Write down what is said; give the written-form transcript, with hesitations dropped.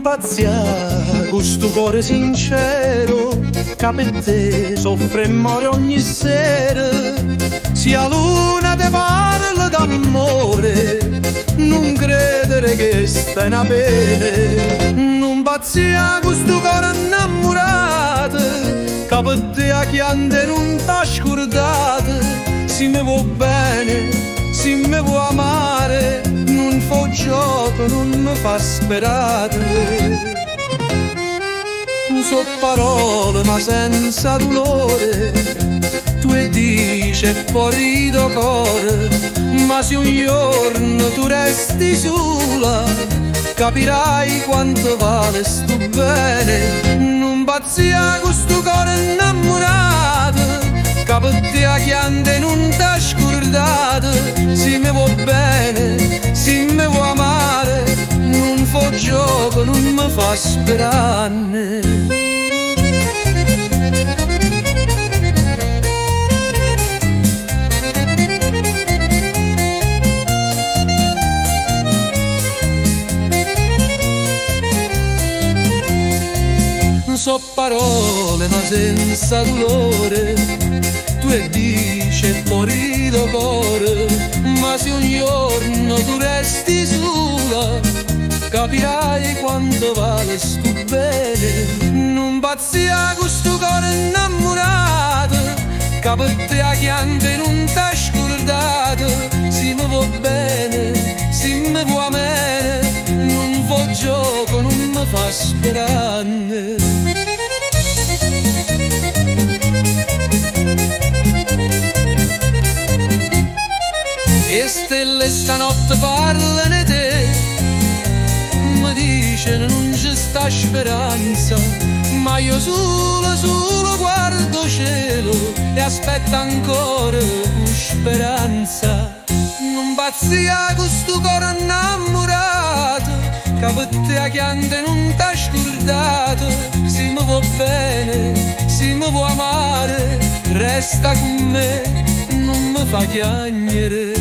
pazzia con sto cuore sincero che per te soffre e muore ogni sera. Sia luna te parla d'amore, non credere che stai una pena. Non pazzia con sto cuore innamorato che per te a chiante non t'ha scordato. Se mi vuoi bene, se mi vuoi amare, non fa gioco, non mi fa sperare. So parole ma senza dolore, tu e dici fuori do cuore, ma se un giorno tu resti sola, capirai quanto vale sto bene. Non pazzia con sto cuore innamorato, che per te a chiante non t'ha scordato. Se mi vuoi bene, se mi vuoi amare, non fa gioco, non mi fa sperare. So parole ma senza dolore, tu e dici fuori do cuore, ma se un giorno tu resti sola, capirai quanto vale sto bene. Non pazzia con sto cuore innamorato, che per te a chiante non t'ha scordato. Se mi vuoi bene, se mi vuoi amare, non fa gioco, non mi fa sperare. E stelle stanotte parlano di te, mi dicono non c'è sta speranza, ma io solo guardo cielo e aspetto ancora con speranza. Non pazzia con sto cuore innamorato, che per te a chiante non t'ha scordato. Se mi vuoi bene, se mi vuoi amare, resta con me, non mi fa piangere.